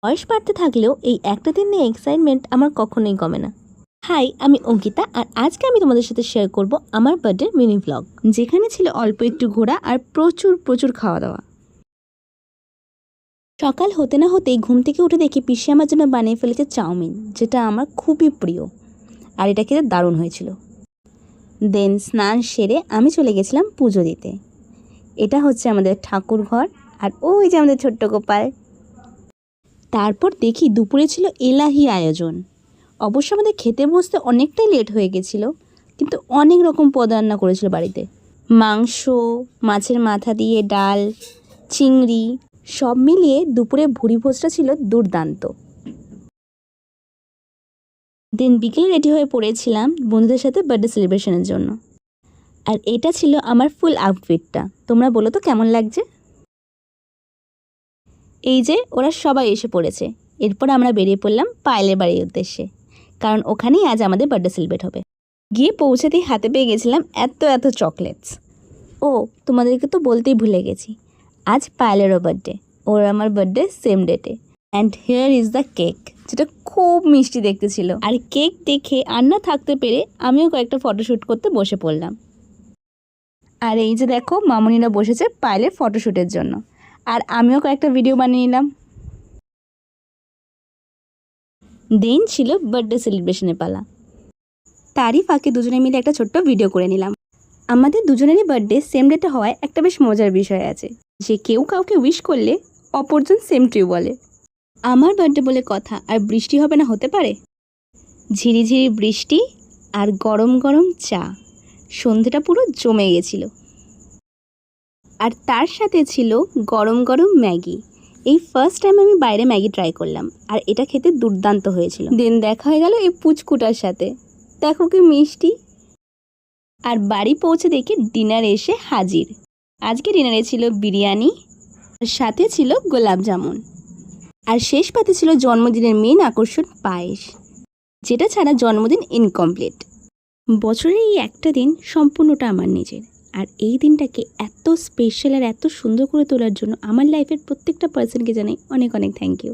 বয়স বাড়তে থাকলেও এই একটা দিন নিয়ে এক্সাইটমেন্ট আমার কখনোই কমে না। হাই, আমি অঙ্কিতা, আর আজকে আমি তোমাদের সাথে শেয়ার করব আমার বার্থডে মিনি ভ্লগ, যেখানে ছিল অল্প একটু ঘোরা আর প্রচুর প্রচুর খাওয়া দাওয়া। সকাল হতে না হতেই ঘুম থেকে উঠে দেখি পিসি আমার জন্য বানিয়ে ফেলেছে চাউমিন, যেটা আমার খুবই প্রিয়, আর এটা খেতে দারুণ হয়েছিল। দেন স্নান সেরে আমি চলে গেছিলাম পুজো দিতে। এটা হচ্ছে আমাদের ঠাকুর ঘর, আর ওই যে আমাদের ছোট্ট গোপাল। তারপর দেখি দুপুরে ছিল এলাহি আয়োজন। অবশ্য আমাদের খেতে বসতে অনেকটাই লেট হয়ে গেছিল, কিন্তু অনেক রকম পদ রান্না করেছিল বাড়িতে। মাংস, মাছের মাথা দিয়ে ডাল, চিংড়ি, সব মিলিয়ে দুপুরে ভুরি ভোজটা ছিল দুর্দান্ত। দিন বিকেলে রেডি হয়ে পড়েছিলাম বন্ধুদের সাথে বার্থডে সেলিব্রেশনের জন্য। আর এটা ছিল আমার ফুল আউটফিটটা। তোমরা বলো তো কেমন লাগছে? এই যে ওরা সবাই এসে পড়েছে। এরপর আমরা বেরিয়ে পড়লাম পায়েলের বাড়ির উদ্দেশ্যে, কারণ ওখানেই আজ আমাদের বার্থডে সেলিব্রেট হবে। গিয়ে পৌঁছাতেই হাতে পেয়ে গেছিলাম এত এত চকলেটস। ও, তোমাদেরকে তো বলতেই ভুলে গেছি, আজ পায়েলেরও বার্থডে। ওর আমার বার্থডে সেম ডেটে। And here is the cake, যেটা খুব মিষ্টি দেখতে ছিল। আর কেক দেখে আর না থাকতে পেরে আমিও কয়েকটা ফটোশ্যুট করতে বসে পড়লাম। আর এই যে দেখো, মামুনিরা বসেছে পায়েলের ফটোশ্যুটের জন্য, আর আমিও কয়েকটা ভিডিও বানিয়ে নিলাম। দিন ছিল বার্থডে সেলিব্রেশনের পালা। তারই ফাঁকে দুজনে মিলে একটা ছোট্ট ভিডিও করে নিলাম। আমাদের দুজনেরই বার্থডে সেম ডেটে হওয়ায় একটা বেশ মজার বিষয় আছে, যে কেউ কাউকে উইশ করলে অপরজন সেম টু ইউ বলে। আমার বার্থডে বলে কথা, আর বৃষ্টি হবে না হতে পারে? ঝিরিঝিরি বৃষ্টি আর গরম গরম চা, সন্ধেটা পুরো জমে গেছিল। আর তার সাথে ছিল গরম গরম ম্যাগি। এই ফার্স্ট টাইম আমি বাইরে ম্যাগি ট্রাই করলাম, আর এটা খেতে দুর্দান্ত হয়েছিল। দিন দেখা হয়ে গেল এই পুচকুটার সাথে, দেখো কি মিষ্টি। আর বাড়ি পৌঁছে দেখি ডিনার এসে হাজির। আজকে ডিনারে ছিল বিরিয়ানি, আর সাথে ছিল গোলাপ জামুন, আর শেষ পাতে ছিল জন্মদিনের মেন আকর্ষণ পায়েস, যেটা ছাড়া জন্মদিন ইনকমপ্লিট। বছরের এই একটা দিন সম্পূর্ণটা আমার নিজের, আর এই দিনটাকে এত স্পেশাল আর এত সুন্দর করে তোলার জন্য আমার লাইফের প্রত্যেকটা পার্সনকে জানাই অনেক অনেক থ্যাংক ইউ।